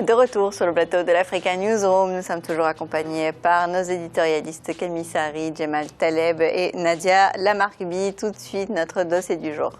De retour sur le plateau de l'Africa Newsroom, nous sommes toujours accompagnés par nos éditorialistes Kelmi Sari, Djemal Taleb et Nadia Lamarkbi. Tout de suite, notre dossier du jour.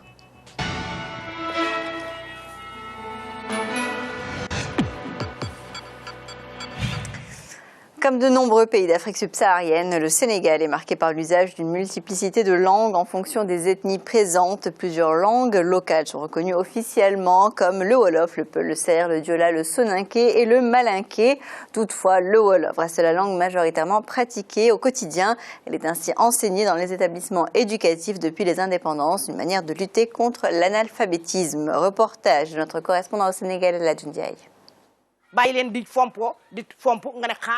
Comme de nombreux pays d'Afrique subsaharienne, le Sénégal est marqué par l'usage d'une multiplicité de langues en fonction des ethnies présentes. Plusieurs langues locales sont reconnues officiellement comme le Wolof, le Peul, le Ser, le Diola, le Soninké et le Malinké. Toutefois, le Wolof reste la langue majoritairement pratiquée au quotidien. Elle est ainsi enseignée dans les établissements éducatifs depuis les indépendances, une manière de lutter contre l'analphabétisme. Reportage de notre correspondant au Sénégal, Ladjoun Ndiaye.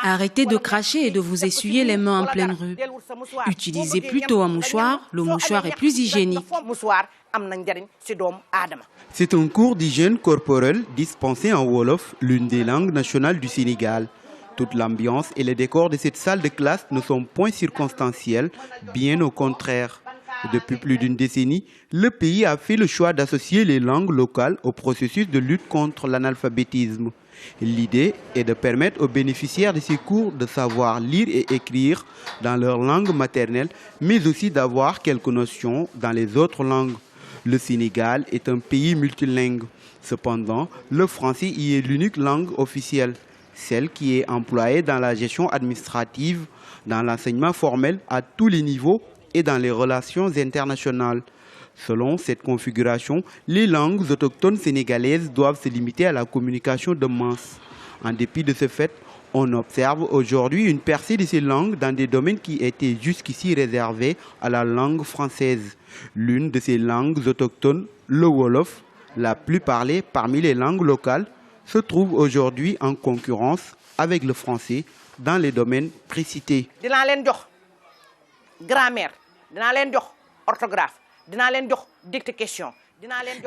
Arrêtez de cracher et de vous essuyer les mains en pleine rue. Utilisez plutôt un mouchoir, le mouchoir est plus hygiénique. C'est un cours d'hygiène corporelle dispensé en Wolof, l'une des langues nationales du Sénégal. Toute l'ambiance et les décors de cette salle de classe ne sont point circonstanciels, bien au contraire. Depuis plus d'une décennie, le pays a fait le choix d'associer les langues locales au processus de lutte contre l'analphabétisme. L'idée est de permettre aux bénéficiaires de ces cours de savoir lire et écrire dans leur langue maternelle, mais aussi d'avoir quelques notions dans les autres langues. Le Sénégal est un pays multilingue. Cependant, le français y est l'unique langue officielle, celle qui est employée dans la gestion administrative, dans l'enseignement formel à tous les niveaux et dans les relations internationales. Selon cette configuration, les langues autochtones sénégalaises doivent se limiter à la communication de masse. En dépit de ce fait, on observe aujourd'hui une percée de ces langues dans des domaines qui étaient jusqu'ici réservés à la langue française. L'une de ces langues autochtones, le Wolof, la plus parlée parmi les langues locales, se trouve aujourd'hui en concurrence avec le français dans les domaines précités. Grammaire, orthographe.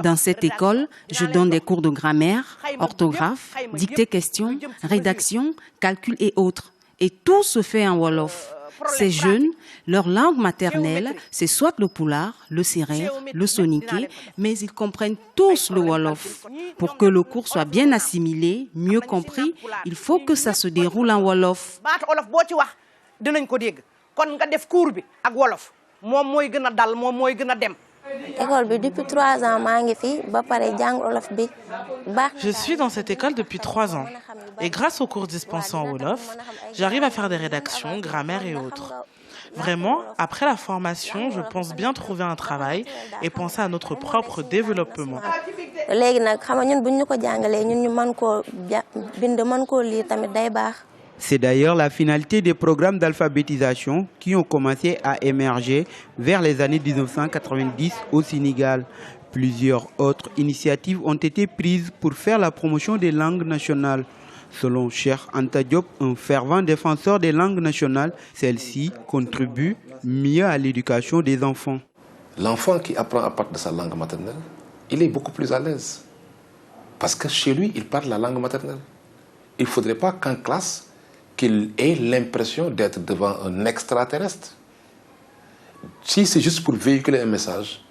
Dans cette école, je donne des cours de grammaire, orthographe, dictée-question, rédaction, calcul et autres. Et tout se fait en Wolof. Ces jeunes, leur langue maternelle, c'est soit le Pulaar, le Serer, le Soninké, mais ils comprennent tous le Wolof. Pour que le cours soit bien assimilé, mieux compris, il faut que ça se déroule en Wolof. Depuis 3 ans, je suis dans cette école depuis 3 ans. Et grâce aux cours dispensés en Wolof, j'arrive à faire des rédactions, grammaire et autres. Vraiment, après la formation, je pense bien trouver un travail et penser à notre propre développement. C'est d'ailleurs la finalité des programmes d'alphabétisation qui ont commencé à émerger vers les années 1990 au Sénégal. Plusieurs autres initiatives ont été prises pour faire la promotion des langues nationales. Selon Cheikh Anta Diop, un fervent défenseur des langues nationales, celles-ci contribuent mieux à l'éducation des enfants. L'enfant qui apprend à partir de sa langue maternelle, il est beaucoup plus à l'aise. Parce que chez lui, il parle la langue maternelle. Il ne faudrait pas qu'en classe, qu'il ait l'impression d'être devant un extraterrestre. Si c'est juste pour véhiculer un message,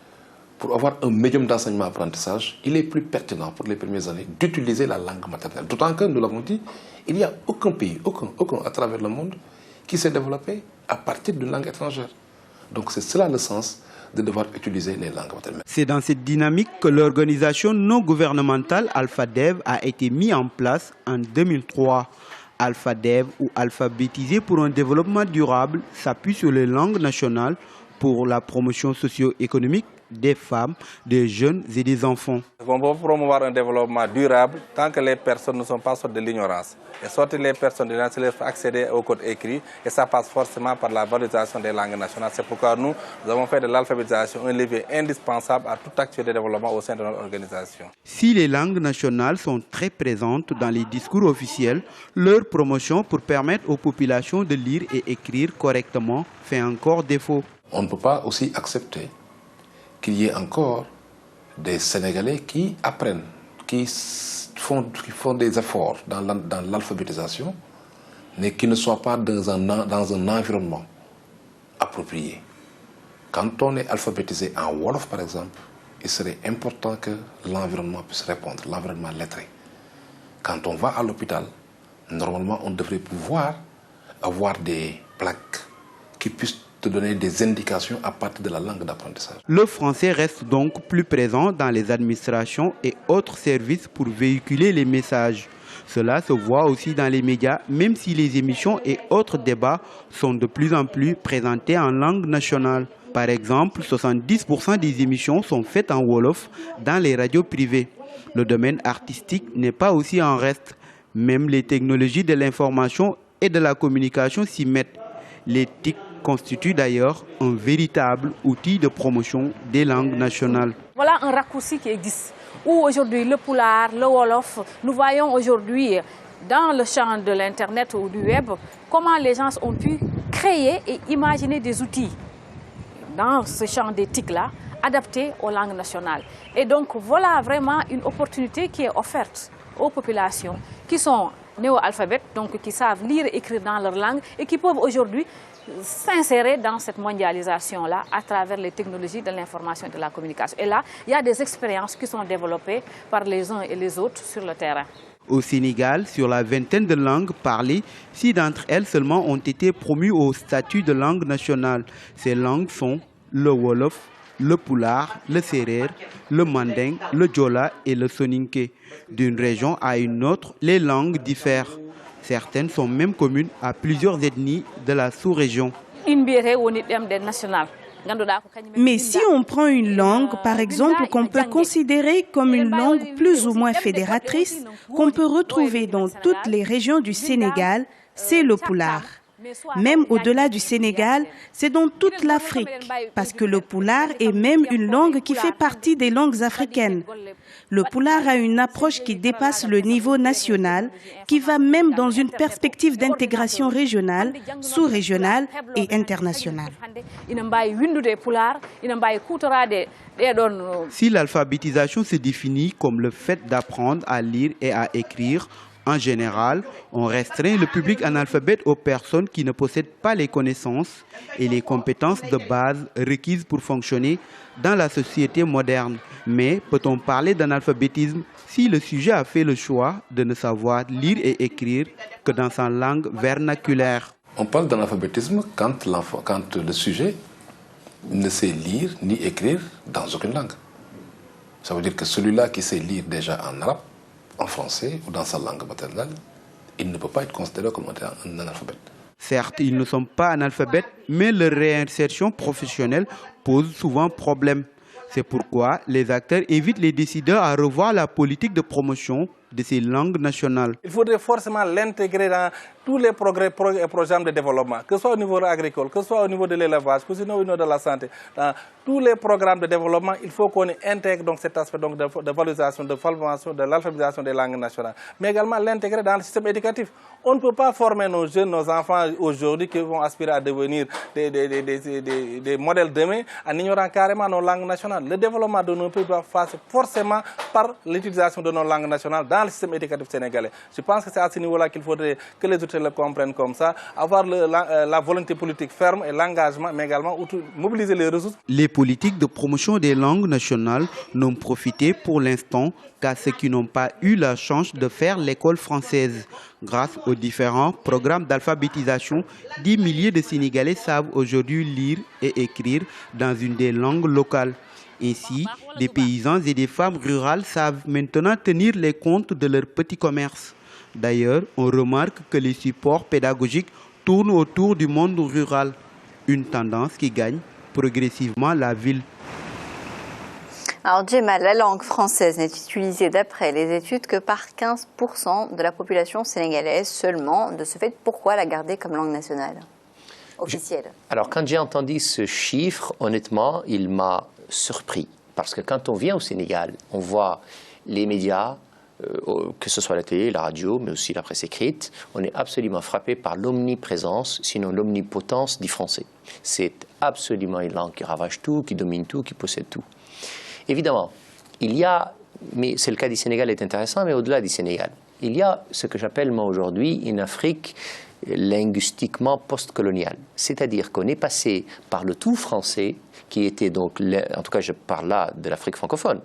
pour avoir un médium d'enseignement-apprentissage, il est plus pertinent pour les premières années d'utiliser la langue maternelle. D'autant que, nous l'avons dit, il n'y a aucun pays, aucun à travers le monde, qui s'est développé à partir d'une langue étrangère. Donc c'est cela le sens de devoir utiliser les langues maternelles. C'est dans cette dynamique que l'organisation non gouvernementale AlphaDev a été mise en place en 2003. AlphaDev ou Alphabétisé pour un développement durable s'appuie sur les langues nationales pour la promotion socio-économique des femmes, des jeunes et des enfants. On peut promouvoir un développement durable tant que les personnes ne sont pas sorties de l'ignorance. Et sortir les personnes de l'ignorance, c'est leur accéder au code écrit et ça passe forcément par la valorisation des langues nationales. C'est pourquoi nous avons fait de l'alphabétisation un levier indispensable à toute activité de développement au sein de notre organisation. Si les langues nationales sont très présentes dans les discours officiels, leur promotion pour permettre aux populations de lire et écrire correctement fait encore défaut. On ne peut pas aussi accepter qu'il y ait encore des Sénégalais qui apprennent, qui font des efforts dans l'alphabétisation, mais qui ne soient pas dans un environnement approprié. Quand on est alphabétisé en Wolof, par exemple, il serait important que l'environnement puisse répondre, l'environnement lettré. quand on va à l'hôpital, normalement, on devrait pouvoir avoir des plaques qui puissent te donner des indications à partir de la langue d'apprentissage. Le français reste donc plus présent dans les administrations et autres services pour véhiculer les messages. Cela se voit aussi dans les médias, même si les émissions et autres débats sont de plus en plus présentés en langue nationale. Par exemple, 70% des émissions sont faites en Wolof dans les radios privées. Le domaine artistique n'est pas aussi en reste. Même les technologies de l'information et de la communication s'y mettent. Les TIC constituent d'ailleurs un véritable outil de promotion des langues nationales. Voilà un raccourci qui existe, où aujourd'hui le Pulaar, le Wolof, nous voyons aujourd'hui dans le champ de l'Internet ou du Web, comment les gens ont pu créer et imaginer des outils dans ce champ des TIC-là, adaptés aux langues nationales. Et donc voilà vraiment une opportunité qui est offerte aux populations qui sont néo-alphabètes, donc qui savent lire et écrire dans leur langue et qui peuvent aujourd'hui s'insérer dans cette mondialisation-là à travers les technologies de l'information et de la communication. Et là, il y a des expériences qui sont développées par les uns et les autres sur le terrain. Au Sénégal, sur la vingtaine de langues parlées, 6 d'entre elles seulement ont été promues au statut de langue nationale. Ces langues sont le Wolof, le Pulaar, le Serer, le Manding, le Diola et le Soninké. D'une région à une autre, les langues diffèrent. Certaines sont même communes à plusieurs ethnies de la sous-région. Mais si on prend une langue, par exemple, qu'on peut considérer comme une langue plus ou moins fédératrice, qu'on peut retrouver dans toutes les régions du Sénégal, c'est le Pulaar. Même au-delà du Sénégal, c'est dans toute l'Afrique, parce que le Pulaar est même une langue qui fait partie des langues africaines. Le Pulaar a une approche qui dépasse le niveau national, qui va même dans une perspective d'intégration régionale, sous-régionale et internationale. Si l'alphabétisation se définit comme le fait d'apprendre à lire et à écrire, en général, on restreint le public analphabète aux personnes qui ne possèdent pas les connaissances et les compétences de base requises pour fonctionner dans la société moderne. Mais peut-on parler d'analphabétisme si le sujet a fait le choix de ne savoir lire et écrire que dans sa langue vernaculaire? On parle d'analphabétisme quand le sujet ne sait lire ni écrire dans aucune langue. Ça veut dire que celui-là qui sait lire déjà en arabe, en français ou dans sa langue maternelle, il ne peut pas être considéré comme un analphabète. Certes, ils ne sont pas analphabètes, mais leur réinsertion professionnelle pose souvent problème. C'est pourquoi les acteurs invitent les décideurs à revoir la politique de promotion de ces langues nationales. Il faudrait forcément l'intégrer dans tous les programmes de développement, que ce soit au niveau agricole, que ce soit au niveau de l'élevage, que ce soit au niveau de la santé. Dans tous les programmes de développement, il faut qu'on intègre donc cet aspect donc de valorisation, de formation, de l'alphabétisation des langues nationales, mais également l'intégrer dans le système éducatif. On ne peut pas former nos jeunes, nos enfants aujourd'hui qui vont aspirer à devenir des modèles demain en ignorant carrément nos langues nationales. Le développement de nos pays doit passer forcément par l'utilisation de nos langues nationales dans le système éducatif sénégalais. Je pense que c'est à ce niveau-là qu'il faudrait que les autorités le comprennent comme ça, avoir la volonté politique ferme et l'engagement, mais également mobiliser les ressources. Les politiques de promotion des langues nationales n'ont profité pour l'instant qu'à ceux qui n'ont pas eu la chance de faire l'école française. Grâce aux différents programmes d'alphabétisation, 10 milliers de Sénégalais savent aujourd'hui lire et écrire dans une des langues locales. Ainsi, des paysans et des femmes rurales savent maintenant tenir les comptes de leur petit commerce. D'ailleurs, on remarque que les supports pédagogiques tournent autour du monde rural, une tendance qui gagne progressivement la ville. Alors Djemal, la langue française n'est utilisée d'après les études que par 15% de la population sénégalaise seulement. De ce fait, pourquoi la garder comme langue nationale officielle? Alors quand j'ai entendu ce chiffre, honnêtement, il m'a surpris. Parce que quand on vient au Sénégal, on voit les médias, que ce soit la télé, la radio, mais aussi la presse écrite, on est absolument frappé par l'omniprésence, sinon l'omnipotence du français. C'est absolument une langue qui ravage tout, qui domine tout, qui possède tout. Évidemment, il y a, mais c'est le cas du Sénégal est intéressant, mais au-delà du Sénégal, il y a ce que j'appelle moi aujourd'hui une Afrique linguistiquement postcoloniale. C'est-à-dire qu'on est passé par le tout français qui était donc, en tout cas je parle là de l'Afrique francophone,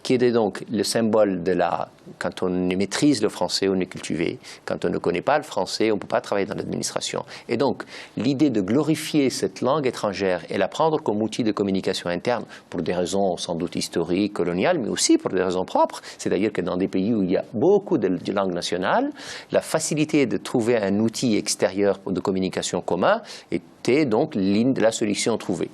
qui était donc le symbole de la... Quand on maîtrise le français, on est cultivé. Quand on ne connaît pas le français, on ne peut pas travailler dans l'administration. Et donc, l'idée de glorifier cette langue étrangère et la prendre comme outil de communication interne, pour des raisons sans doute historiques, coloniales, mais aussi pour des raisons propres, c'est-à-dire que dans des pays où il y a beaucoup de langues nationales, la facilité de trouver un outil extérieur de communication commun était donc la solution trouvée.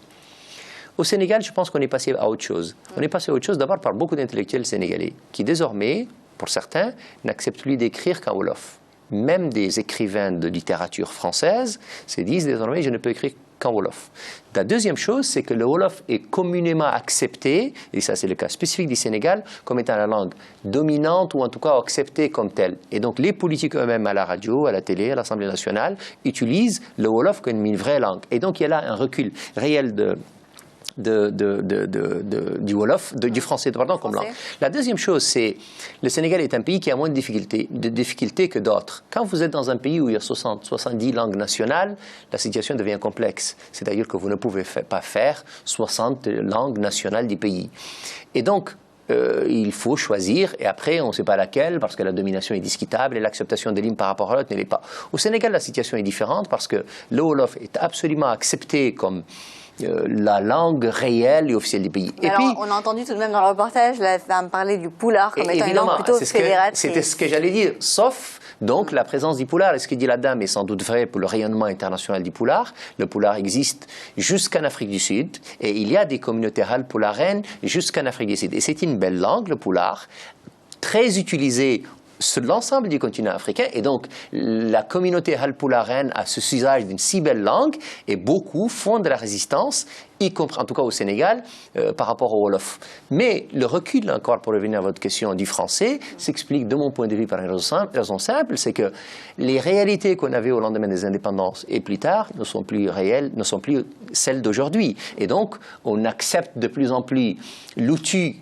Au Sénégal, je pense qu'on est passé à autre chose. On est passé à autre chose d'abord par beaucoup d'intellectuels sénégalais qui désormais, pour certains, n'acceptent plus d'écrire qu'en wolof. Même des écrivains de littérature française se disent désormais je ne peux écrire qu'en wolof. La deuxième chose, c'est que le wolof est communément accepté, et ça c'est le cas spécifique du Sénégal, comme étant la langue dominante ou en tout cas acceptée comme telle. Et donc les politiques eux-mêmes à la radio, à la télé, à l'Assemblée nationale utilisent le wolof comme une vraie langue. Et donc il y a là un recul réel du wolof, du français pardon, comme langue. La deuxième chose, c'est le Sénégal est un pays qui a moins de difficultés que d'autres. Quand vous êtes dans un pays où il y a 70 langues nationales, la situation devient complexe. C'est-à-dire que vous ne pouvez pas faire 60 langues nationales du pays. Et donc, il faut choisir, et après, on ne sait pas laquelle, parce que la domination est discutable et l'acceptation des lignes par rapport à l'autre ne l'est pas. Au Sénégal, la situation est différente parce que le wolof est absolument accepté comme la langue réelle et officielle du pays. Et alors, puis, on a entendu tout de même dans le reportage la femme parler du poulard comme étant une langue plutôt fédératrice. C'était ce que j'allais dire, sauf donc la présence du poulard. Et ce que dit la dame est sans doute vrai pour le rayonnement international du poulard. Le poulard existe jusqu'en Afrique du Sud et il y a des communautés halpoulariennes jusqu'en Afrique du Sud. Et c'est une belle langue, le poulard, très utilisée sur l'ensemble du continent africain, et donc la communauté halpoularienne a ce usage d'une si belle langue, et beaucoup font de la résistance, y compris en tout cas au Sénégal, par rapport au wolof. Mais le recul, encore pour revenir à votre question du français, s'explique de mon point de vue par une raison simple, c'est que les réalités qu'on avait au lendemain des indépendances et plus tard ne sont plus réelles, ne sont plus celles d'aujourd'hui. Et donc, on accepte de plus en plus l'outil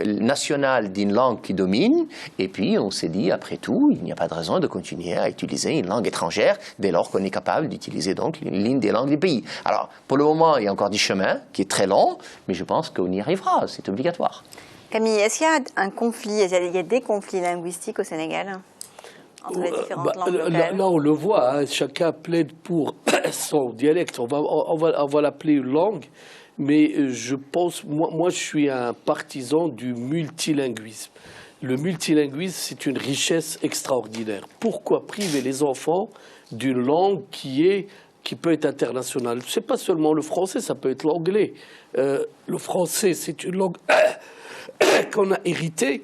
national d'une langue qui domine, et puis on s'est dit, après tout, il n'y a pas de raison de continuer à utiliser une langue étrangère dès lors qu'on est capable d'utiliser donc l'une des langues du pays. Alors, pour le moment, il y a encore du chemin qui est très long, mais je pense qu'on y arrivera, c'est obligatoire. Camille, est-ce qu'il y a un conflit, il y a des conflits linguistiques au Sénégal entre les différentes langues locales? Là, on le voit, hein, chacun plaide pour son dialecte, on va l'appeler une langue. Mais je pense, moi je suis un partisan du multilinguisme. Le multilinguisme, c'est une richesse extraordinaire. Pourquoi priver les enfants d'une langue qui peut être internationale? Ce n'est pas seulement le français, ça peut être l'anglais. Le français, c'est une langue qu'on a héritée,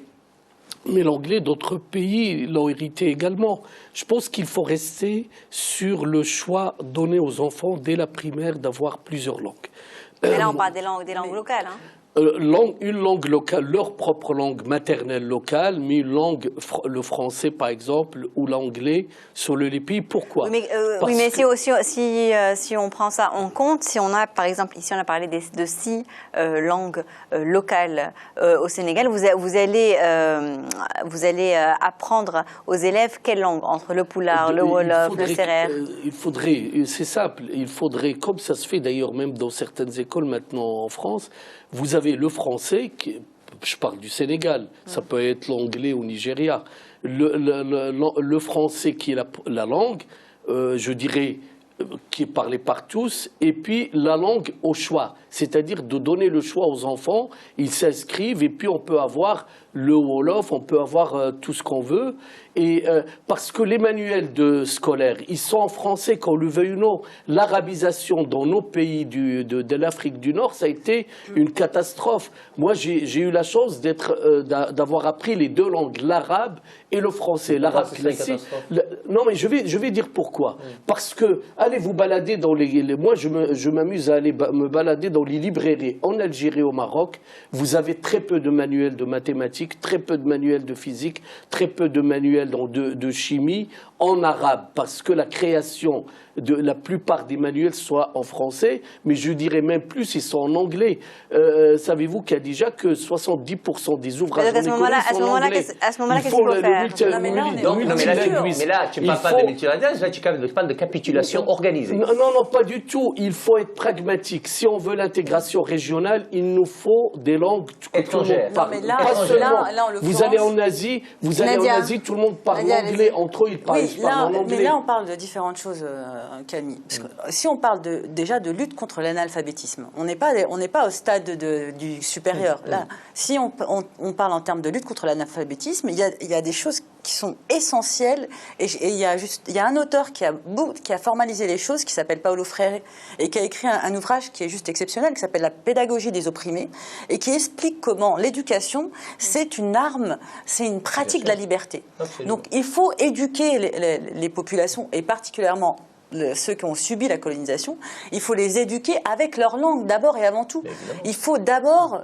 mais l'anglais, d'autres pays l'ont hérité également. Je pense qu'il faut rester sur le choix donné aux enfants dès la primaire d'avoir plusieurs langues. Mais là, on parle des langues locales. Hein. Une langue locale, leur propre langue maternelle locale, mais une langue, le français par exemple, ou l'anglais sur les pays. Pourquoi? Oui, mais si on prend ça en compte, si on a par exemple, ici on a parlé de 6 langues locales au Sénégal, vous allez apprendre aux élèves quelle langue? Entre le poulard, le wolof, le sérère? Il faudrait, c'est simple, il faudrait, comme ça se fait d'ailleurs même dans certaines écoles maintenant en France, vous avez le français, je parle du Sénégal, ça peut être l'anglais au Nigeria, le français qui est la langue, je dirais, qui est parlée par tous, et puis la langue au choix, c'est-à-dire de donner le choix aux enfants, ils s'inscrivent et puis on peut avoir le wolof, on peut avoir tout ce qu'on veut, et parce que les manuels scolaires, ils sont en français, qu'on le veuille ou non. L'arabisation dans nos pays de l'Afrique du Nord, ça a été une catastrophe. Moi, j'ai eu la chance d'avoir appris les 2 langues, l'arabe et le français. L'arabe classique. Non, mais je vais dire pourquoi. Parce que, allez vous balader dans moi, je m'amuse à aller me balader dans les librairies en Algérie, au Maroc. Vous avez très peu de manuels de mathématiques, très peu de manuels de physique, très peu de manuels de chimie. en arabe, parce que la création de la plupart des manuels soit en français, mais je dirais même plus, ils sont en anglais. Savez-vous qu'il y a déjà que 70% des ouvrages en économie sont en anglais. À ce moment-là, qu'est-ce qu'il faut faire? Mais là, tu ne parles pas de multilinguisme, là, tu parles de capitulation organisée. Non, non, pas du tout. Il faut être pragmatique. Si on veut l'intégration régionale, il nous faut des langues que tout le monde parle. Pas seulement. Vous allez en Asie, tout le monde parle anglais. Entre eux, ils parlent en anglais. Mais là, on parle de différentes choses, Camille. Parce que si on parle déjà de lutte contre l'analphabétisme, on n'est pas au stade du supérieur. Là, si on parle en termes de lutte contre l'analphabétisme, il y a des choses qui sont essentielles. Et il y a un auteur qui a formalisé les choses, qui s'appelle Paulo Freire, et qui a écrit un ouvrage qui est juste exceptionnel, qui s'appelle La pédagogie des opprimés, et qui explique comment l'éducation, c'est une arme, c'est une pratique de la liberté. Absolument. Donc il faut éduquer les populations, et particulièrement ceux qui ont subi la colonisation, il faut les éduquer avec leur langue d'abord et avant tout. Il faut d'abord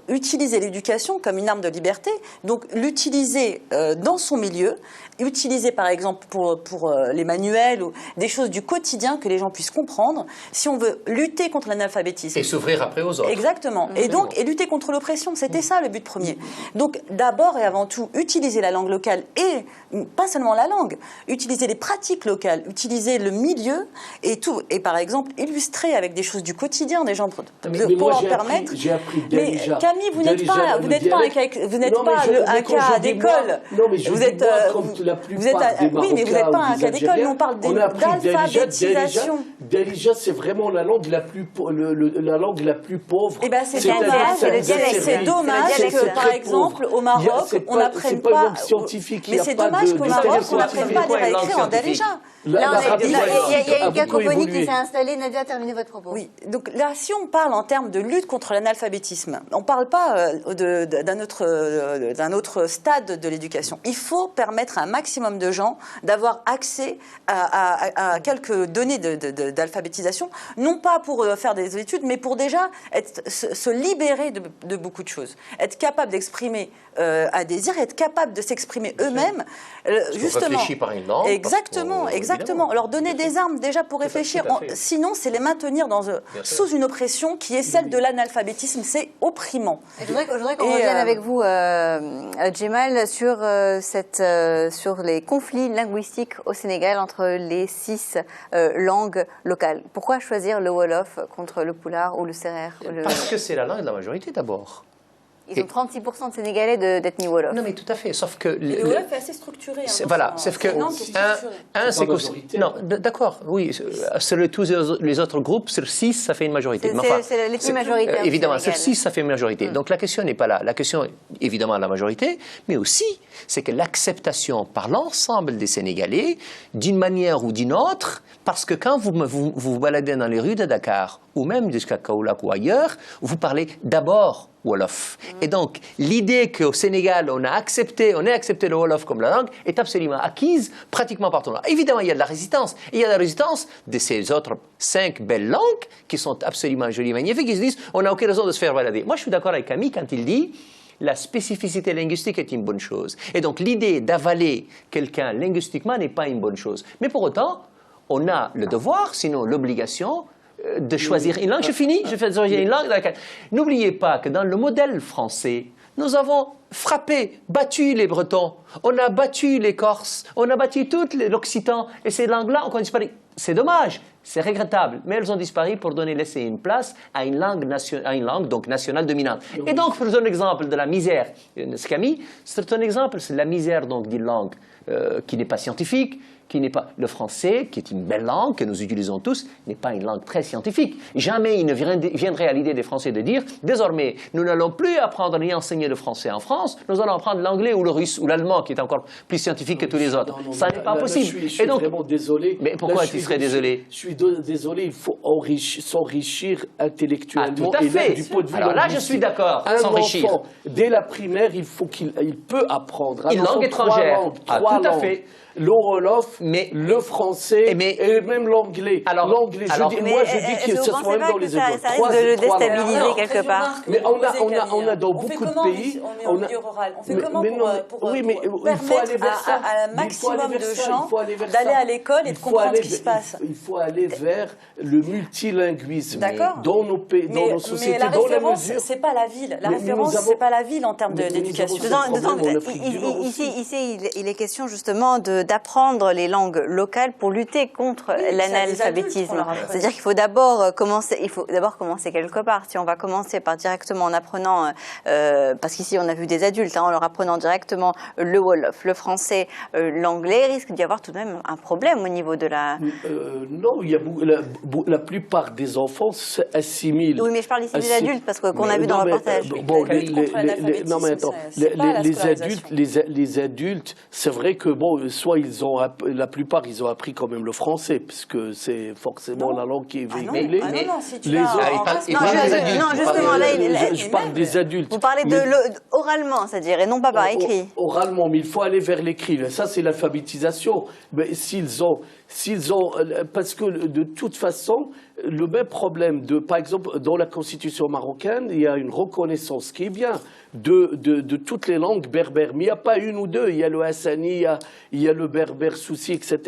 utiliser l'éducation comme une arme de liberté, donc l'utiliser dans son milieu, utiliser par exemple pour les manuels ou des choses du quotidien que les gens puissent comprendre, si on veut lutter contre l'analphabétisme. Et s'ouvrir après aux autres. Exactement. Et lutter contre l'oppression, c'était ça le but premier. Donc d'abord et avant tout, utiliser la langue locale et pas seulement la langue, utiliser les pratiques locales, utiliser le milieu et tout. Et par exemple, illustrer avec des choses du quotidien des gens pour leur permettre. J'ai appris déjà. Camille, vous n'êtes pas un cas d'école. Non, mais je dis la plupart des Marocains, oui, mais vous n'êtes pas un cas d'école, mais on parle d'alphabétisation. Darija, c'est vraiment la langue la plus pauvre. Eh bien, c'est dommage, c'est dommage que, par exemple, au Maroc, on n'apprenne pas... C'est pas une langue scientifique. Mais c'est dommage qu'au Maroc, on n'apprenne pas à lire écrire en Darija. Il y a une cacophonie qui s'est installée. Nadia, terminez votre propos. Oui, donc là, si on parle en termes de lutte contre l'analphabétisme, on ne parle pas d'un autre stade de l'éducation. Il faut permettre à un maximum de gens d'avoir accès à quelques données d'alphabétisation, non pas pour faire des études, mais pour déjà se libérer de beaucoup de choses. Être capable d'exprimer un désir, être capable de s'exprimer eux-mêmes, justement. Réfléchir par une langue. Exactement. Leur donner des armes déjà pour réfléchir. Sinon, c'est les maintenir sous une oppression qui est celle de l'analphabétisme. C'est opprimant. Je voudrais qu'on revienne avec vous, Djemal, sur les conflits linguistiques au Sénégal entre les 6 langues locales. Pourquoi choisir le Wolof contre le Pulaar ou le Serer? Parce que c'est la langue de la majorité d'abord. Ils ont 36% de Sénégalais d'ethnie Wolof. Non, mais tout à fait, sauf que... Le Wolof est assez structuré. Voilà, sauf que... c'est non, d'accord, oui. Sur tous les autres groupes, sur 6, ça fait une majorité. C'est l'ethnie majoritaire. Évidemment, sur 6, ça fait une majorité. Donc la question n'est pas là. La question, évidemment, la majorité, mais aussi, c'est que l'acceptation par l'ensemble des Sénégalais, d'une manière ou d'une autre, parce que quand vous baladez dans les rues de Dakar, ou même jusqu'à Kaolack ou ailleurs, vous parlez d'abord Wolof. Et donc, l'idée qu'au Sénégal, on ait accepté le Wolof comme la langue est absolument acquise pratiquement partout. Évidemment, il y a de la résistance. Et il y a de la résistance de ces autres 5 belles langues qui sont absolument jolies, magnifiques. Ils se disent, on n'a aucune raison de se faire balader. Moi, je suis d'accord avec Camille quand il dit, la spécificité linguistique est une bonne chose. Et donc, l'idée d'avaler quelqu'un linguistiquement n'est pas une bonne chose. Mais pour autant, on a le devoir, sinon l'obligation, de choisir une langue. Je finis, je fais choisir une langue. N'oubliez pas que dans le modèle français, nous avons frappé, battu les Bretons, on a battu les Corses, on a battu tout l'Occitan, et ces langues-là ont disparu. C'est dommage, c'est regrettable, mais elles ont disparu pour laisser une place à une langue, donc nationale dominante. Et donc, pour un exemple de la misère, Camille, c'est un exemple, c'est la misère d'une langue qui n'est pas scientifique, qui n'est pas le français, qui est une belle langue que nous utilisons tous, n'est pas une langue très scientifique. Jamais il ne viendrait à l'idée des Français de dire désormais, nous n'allons plus apprendre ni enseigner le français en France, nous allons apprendre l'anglais ou le russe ou l'allemand qui est encore plus scientifique que tous les autres. Ça n'est pas possible. Je suis vraiment désolé. Mais pourquoi tu serais désolé? Je suis désolé, il faut s'enrichir intellectuellement. Tout à fait. Du point de vue alors là, je suis d'accord, s'enrichir. Un enfant, dès la primaire, il peut apprendre. Une langue étrangère. Trois langues. Tout à fait. Le Wolof, le français et même l'anglais. L'anglais, moi je dis que ce soit même dans les écoles. Ça risque de le déstabiliser quelque part. Mais on a dans beaucoup de pays... On met en milieu rural. On fait comment pour permettre à un maximum de gens d'aller à l'école et de comprendre ce qui se passe? Il faut aller vers le multilinguisme dans nos pays, dans nos sociétés. Mais la référence, c'est pas la ville. La référence, c'est pas la ville en termes d'éducation. Ici, il est question justement d'apprendre les langues locales pour lutter contre l'analphabétisme. C'est-à-dire qu'il faut d'abord commencer quelque part. Si on va commencer par directement en apprenant, parce qu'ici on a vu des adultes, en leur apprenant directement le wolof, le français, l'anglais, il risque d'y avoir tout de même un problème au niveau de la... Non, il y a la plupart des enfants s'assimilent. Oui, mais je parle ici des adultes, parce qu'on a vu dans le reportage. Bon, non, mais attends, les adultes, c'est vrai que soit la plupart ils ont appris quand même le français, puisque c'est forcément la langue qui est véhiculée. Je parle des adultes. Vous parlez oralement, c'est-à-dire, et non pas par écrit. Oralement, mais il faut aller vers l'écrit. Ça, c'est l'alphabétisation. Mais s'ils ont, parce que de toute façon, le même problème par exemple, dans la constitution marocaine, il y a une reconnaissance qui est bien de toutes les langues berbères. Mais il n'y a pas une ou deux. Il y a le hassani, il y a le berbère soussi, etc.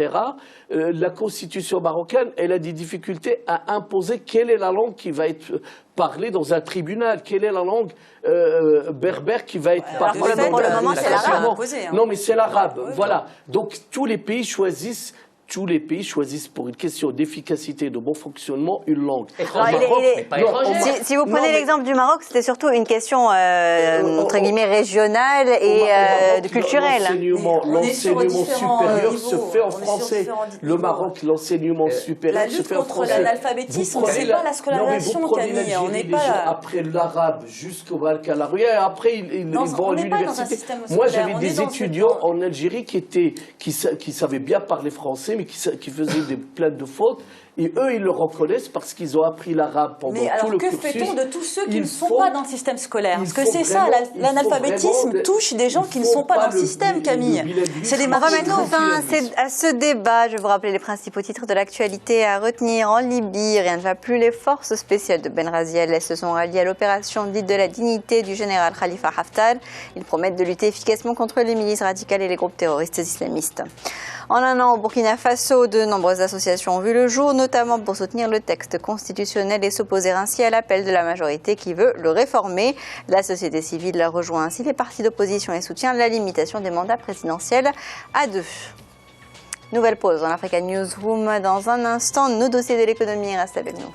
La constitution marocaine, elle a des difficultés à imposer quelle est la langue qui va être parlée dans un tribunal, quelle est la langue berbère qui va être parlée. Pour le moment, c'est l'arabe. Non, mais c'est l'arabe. Voilà. Donc tous les pays choisissent pour une question d'efficacité et de bon fonctionnement une langue. Si vous prenez l'exemple du Maroc, c'était surtout une question entre guillemets régionale et culturelle. L'enseignement supérieur se fait en français. Le Maroc, l'enseignement supérieur se fait en français. La lutte contre l'analphabétisme, c'est pas la scolarisation, Camille. On n'est pas après l'arabe jusqu'au baccalauréat, et après ils vont à l'université. Moi, j'avais des étudiants en Algérie qui savaient bien parler français, mais qui faisaient des plaintes de fautes, et eux, ils le reconnaissent parce qu'ils ont appris l'arabe pendant tout le cursus. Mais alors, que fait-on de tous ceux qui ne sont pas dans le système scolaire? Parce que c'est ça, l'analphabétisme touche des gens qui ne sont pas dans le système, Camille. C'est des marques. On va mettre fin à ce débat. Je vais vous rappeler les principaux titres de l'actualité à retenir. En Libye, rien ne va plus. Les forces spéciales de Benghazi se sont ralliées à l'opération dite de la dignité du général Khalifa Haftar. Ils promettent de lutter efficacement contre les milices radicales et les groupes terroristes islamistes. En un an, au Burkina Faso, de nombreuses associations ont vu le jour, notamment pour soutenir le texte constitutionnel et s'opposer ainsi à l'appel de la majorité qui veut le réformer. La société civile rejoint ainsi les partis d'opposition et soutient la limitation des mandats présidentiels à 2. Nouvelle pause dans l'Africa Newsroom. Dans un instant, nos dossiers de l'économie restent avec nous.